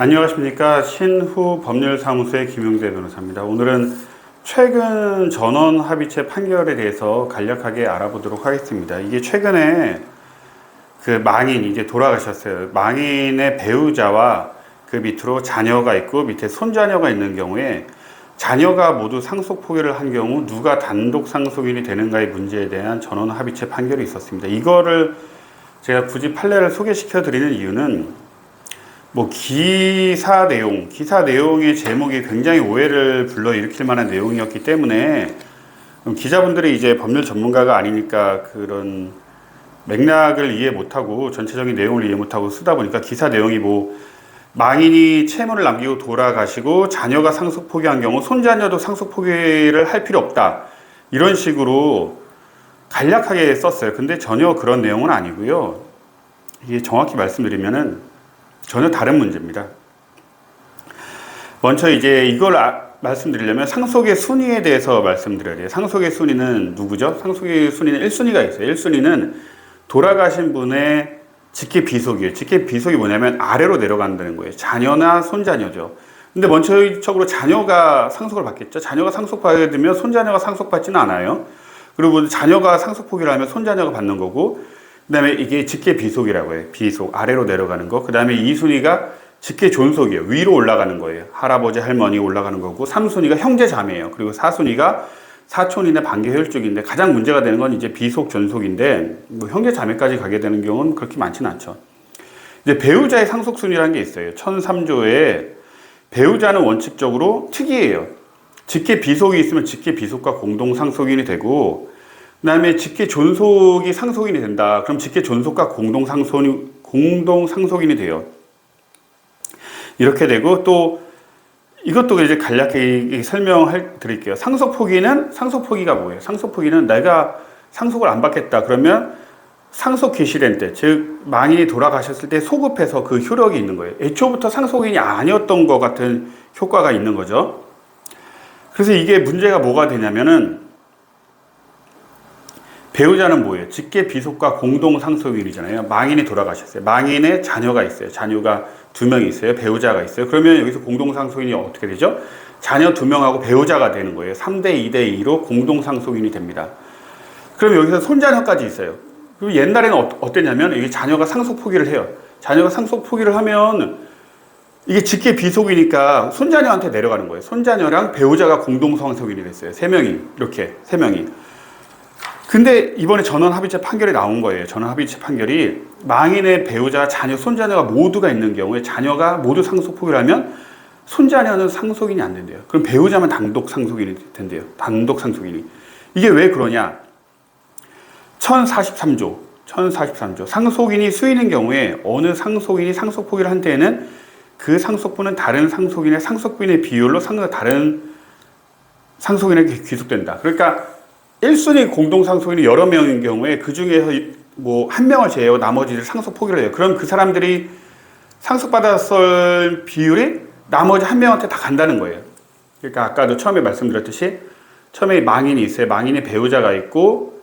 안녕하십니까. 신후 법률사무소의 김용대 변호사입니다. 오늘은 최근 전원합의체 판결에 대해서 간략하게 알아보도록 하겠습니다. 이게 최근에 그 망인, 이제 돌아가셨어요. 망인의 배우자와 그 밑으로 자녀가 있고 밑에 손자녀가 있는 경우에 자녀가 모두 상속 포기를 한 경우 누가 단독 상속인이 되는가의 문제에 대한 전원합의체 판결이 있었습니다. 이거를 제가 굳이 판례를 소개시켜 드리는 이유는 기사 내용의 제목이 굉장히 오해를 불러일으킬 만한 내용이었기 때문에 기자분들이 이제 법률 전문가가 아니니까 그런 맥락을 이해 못하고 전체적인 내용을 이해 못하고 쓰다 보니까 기사 내용이 망인이 채무를 남기고 돌아가시고 자녀가 상속 포기한 경우 손자녀도 상속 포기를 할 필요 없다, 이런 식으로 간략하게 썼어요. 근데 전혀 그런 내용은 아니고요. 이게 정확히 말씀드리면은 전혀 다른 문제입니다. 먼저 이제 이걸 말씀드리려면 상속의 순위에 대해서 말씀드려야 돼요. 상속의 순위는 누구죠? 상속의 순위는 1순위가 있어요. 1순위는 돌아가신 분의 직계 비속이에요. 직계 비속이 뭐냐면 아래로 내려간다는 거예요. 자녀나 손자녀죠. 근데 먼저적으로 자녀가 상속을 받겠죠. 자녀가 상속받게 되면 손자녀가 상속받지는 않아요. 그리고 자녀가 상속 포기를 하면 손자녀가 받는 거고, 그 다음에 이게 직계 비속이라고 해요. 비속, 아래로 내려가는 거. 그 다음에 2순위가 직계 존속이에요. 위로 올라가는 거예요. 할아버지, 할머니 올라가는 거고, 3순위가 형제, 자매예요. 그리고 4순위가 사촌이나 반계 혈족인데, 가장 문제가 되는 건 이제 비속, 존속인데, 형제, 자매까지 가게 되는 경우는 그렇게 많지는 않죠. 이제 배우자의 상속순위라는 게 있어요. 1003조에 배우자는 원칙적으로 특이해요. 직계 비속이 있으면 직계 비속과 공동 상속인이 되고, 그 다음에 직계 존속이 상속인이 된다. 그럼 직계 존속과 공동 상속인이 돼요. 이렇게 되고, 또 이것도 이제 간략하게 설명을 드릴게요. 상속 포기가 뭐예요? 상속 포기는 내가 상속을 안 받겠다 그러면 상속 개시된 때, 즉 망인이 돌아가셨을 때 소급해서 그 효력이 있는 거예요. 애초부터 상속인이 아니었던 것 같은 효과가 있는 거죠. 그래서 이게 문제가 뭐가 되냐면은, 배우자는 뭐예요? 직계 비속과 공동 상속인이잖아요. 망인이 돌아가셨어요. 망인의 자녀가 있어요. 자녀가 2명이 있어요. 배우자가 있어요. 그러면 여기서 공동 상속인이 어떻게 되죠? 자녀 2명하고 배우자가 되는 거예요. 3대 2대 2로 공동 상속인이 됩니다. 그럼 여기서 손자녀까지 있어요. 그리고 옛날에는 어땠냐면, 이게 자녀가 상속 포기를 해요. 자녀가 상속 포기를 하면 이게 직계 비속이니까 손자녀한테 내려가는 거예요. 손자녀랑 배우자가 공동 상속인이 됐어요. 3명이, 이렇게 3명이. 근데 이번에 전원합의체 판결이 나온 거예요. 전원합의체 판결이 망인의 배우자, 자녀, 손자녀가 모두가 있는 경우에 자녀가 모두 상속 포기를 하면 손자녀는 상속인이 안 된대요. 그럼 배우자만 단독 상속인이 된대요. 단독 상속인이. 이게 왜 그러냐? 1043조. 상속인이 수인인 경우에 어느 상속인이 상속 포기를 한 때에는 그 상속분은 다른 상속인의 상속분의 비율로 다른 상속인에게 귀속된다. 그러니까 1순위 공동상속인이 여러 명인 경우에 그 중에서 한 명을 제외하고 나머지를 상속 포기를 해요. 그럼 그 사람들이 상속받았을 비율이 나머지 한 명한테 다 간다는 거예요. 그러니까 아까도 처음에 말씀드렸듯이, 처음에 망인이 있어요. 망인의 배우자가 있고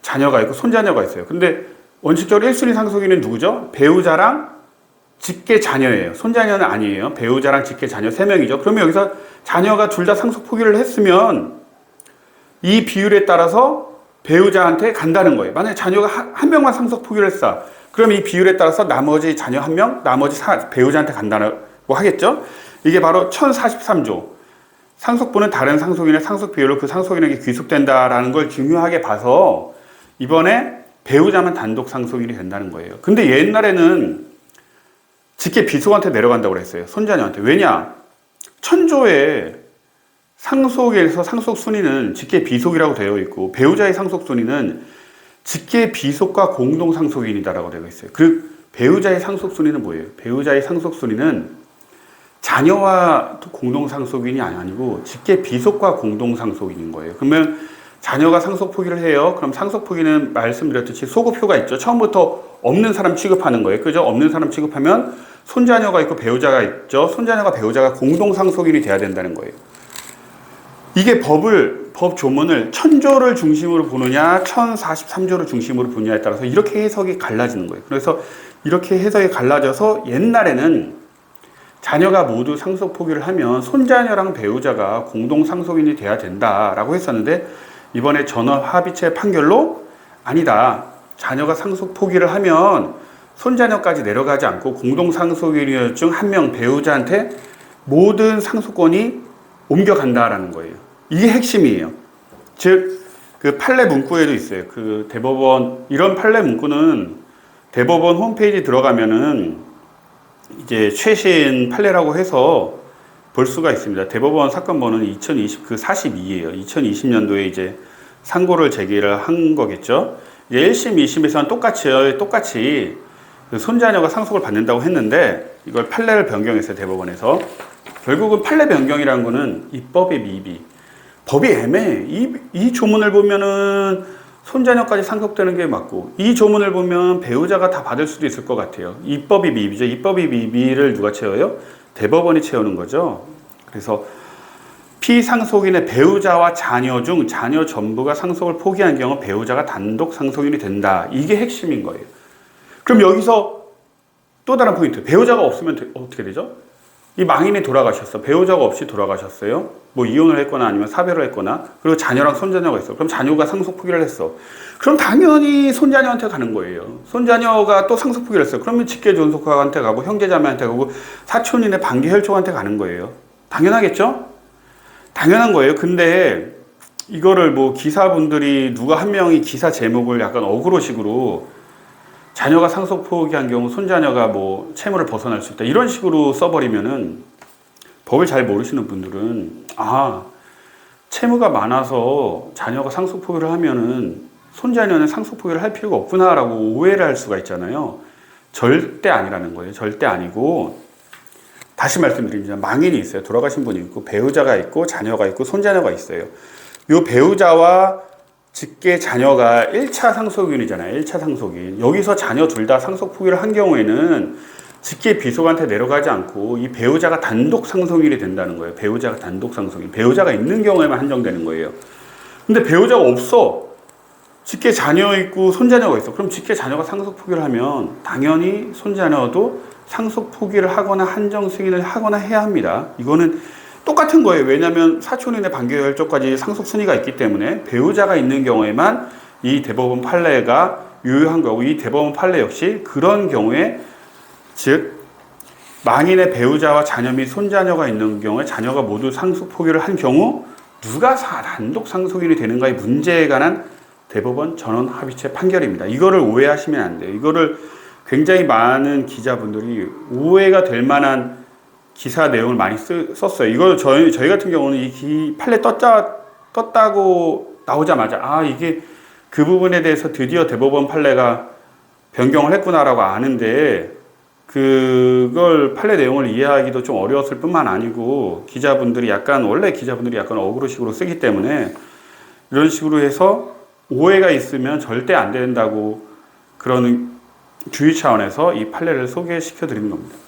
자녀가 있고 손자녀가 있어요. 근데 원칙적으로 1순위 상속인은 누구죠? 배우자랑 직계 자녀예요. 손자녀는 아니에요. 배우자랑 직계 자녀 3명이죠. 그러면 여기서 자녀가 둘 다 상속 포기를 했으면 이 비율에 따라서 배우자한테 간다는 거예요. 만약에 자녀가 한 명만 상속 포기를 했어. 그럼 이 비율에 따라서 나머지 자녀 1명, 나머지 배우자한테 간다고 하겠죠? 이게 바로 1043조. 상속분은 다른 상속인의 상속 비율로 그 상속인에게 귀속된다라는 걸 중요하게 봐서 이번에 배우자만 단독 상속인이 된다는 거예요. 근데 옛날에는 직계 비속한테 내려간다고 그랬어요. 손자녀한테. 왜냐? 1000조에 상속에서 상속 순위는 직계 비속이라고 되어 있고, 배우자의 상속 순위는 직계 비속과 공동 상속인이다라고 되어 있어요. 그 배우자의 상속 순위는 뭐예요? 배우자의 상속 순위는 자녀와 공동 상속인이 아니고 직계 비속과 공동 상속인인 거예요. 그러면 자녀가 상속 포기를 해요. 그럼 상속 포기는 말씀드렸듯이 소급효가 있죠. 처음부터 없는 사람 취급하는 거예요. 그죠? 없는 사람 취급하면 손자녀가 있고 배우자가 있죠. 손자녀가 배우자가 공동 상속인이 돼야 된다는 거예요. 이게 법 조문을 1000조를 중심으로 보느냐 1043조를 중심으로 보느냐에 따라서 이렇게 해석이 갈라지는 거예요. 그래서 이렇게 해석이 갈라져서 옛날에는 자녀가 모두 상속 포기를 하면 손자녀랑 배우자가 공동 상속인이 돼야 된다라고 했었는데, 이번에 전원 합의체 판결로 아니다. 자녀가 상속 포기를 하면 손자녀까지 내려가지 않고 공동 상속인 중 한 명 배우자한테 모든 상속권이 옮겨간다라는 거예요. 이게 핵심이에요. 즉, 그 판례 문구에도 있어요. 그 대법원, 이런 판례 문구는 대법원 홈페이지 들어가면은 이제 최신 판례라고 해서 볼 수가 있습니다. 대법원 사건 번호는 2020 그 42예요. 2020년도에 이제 상고를 제기를 한 거겠죠. 이제 1심, 2심에서는 똑같이 그 손자녀가 상속을 받는다고 했는데, 이걸 판례를 변경했어요. 대법원에서. 결국은 판례 변경이라는 거는 입법의 미비. 법이 애매해. 이 조문을 보면은 손자녀까지 상속되는 게 맞고, 이 조문을 보면 배우자가 다 받을 수도 있을 것 같아요. 입법이 미비죠. 입법이 미비를 누가 채워요? 대법원이 채우는 거죠. 그래서 피상속인의 배우자와 자녀 중 자녀 전부가 상속을 포기한 경우 배우자가 단독 상속인이 된다. 이게 핵심인 거예요. 그럼 여기서 또 다른 포인트. 배우자가 없으면 어떻게 되죠? 이 망인이 돌아가셨어. 배우자가 없이 돌아가셨어요. 뭐 이혼을 했거나 아니면 사별을 했거나, 그리고 자녀랑 손자녀가 있어. 그럼 자녀가 상속 포기를 했어. 그럼 당연히 손자녀한테 가는 거예요. 손자녀가 또 상속 포기를 했어. 그러면 직계존속한테 가고 형제자매한테 가고 사촌인의 반기혈족한테 가는 거예요. 당연하겠죠? 당연한 거예요. 근데 이거를 뭐 기사분들이 누가 한 명이 기사 제목을 약간 어그로식으로 자녀가 상속 포기한 경우 손자녀가 뭐 채무를 벗어날 수 있다, 이런 식으로 써버리면은, 법을 잘 모르시는 분들은 채무가 많아서 자녀가 상속 포기를 하면은 손자녀는 상속 포기를 할 필요가 없구나라고 오해를 할 수가 있잖아요. 절대 아니라는 거예요. 절대 아니고, 다시 말씀드리면 망인이 있어요. 돌아가신 분이 있고 배우자가 있고 자녀가 있고 손자녀가 있어요. 이 배우자와 직계 자녀가 1차 상속인이잖아요. 1차 상속인. 여기서 자녀 둘 다 상속 포기를 한 경우에는 직계 비속한테 내려가지 않고 이 배우자가 단독 상속인이 된다는 거예요. 배우자가 단독 상속인. 배우자가 있는 경우에만 한정되는 거예요. 근데 배우자가 없어. 직계 자녀 있고 손자녀가 있어. 그럼 직계 자녀가 상속 포기를 하면 당연히 손자녀도 상속 포기를 하거나 한정 승인을 하거나 해야 합니다. 이거는 똑같은 거예요. 왜냐하면 사촌인의 반계혈족까지 상속 순위가 있기 때문에 배우자가 있는 경우에만 이 대법원 판례가 유효한 거고, 이 대법원 판례 역시 그런 경우에, 즉 망인의 배우자와 자녀 및 손자녀가 있는 경우에 자녀가 모두 상속 포기를 한 경우 누가 단독 상속인이 되는가의 문제에 관한 대법원 전원 합의체 판결입니다. 이거를 오해하시면 안 돼요. 이거를 굉장히 많은 기자분들이 오해가 될 만한 기사 내용을 많이 썼어요. 이걸 저희 같은 경우는 이 판례 떴다고 나오자마자 이게 그 부분에 대해서 드디어 대법원 판례가 변경을 했구나라고 아는데, 그걸 판례 내용을 이해하기도 좀 어려웠을 뿐만 아니고, 원래 기자분들이 약간 어그로식으로 쓰기 때문에 이런 식으로 해서 오해가 있으면 절대 안 된다고, 그런 주의 차원에서 이 판례를 소개시켜 드리는 겁니다.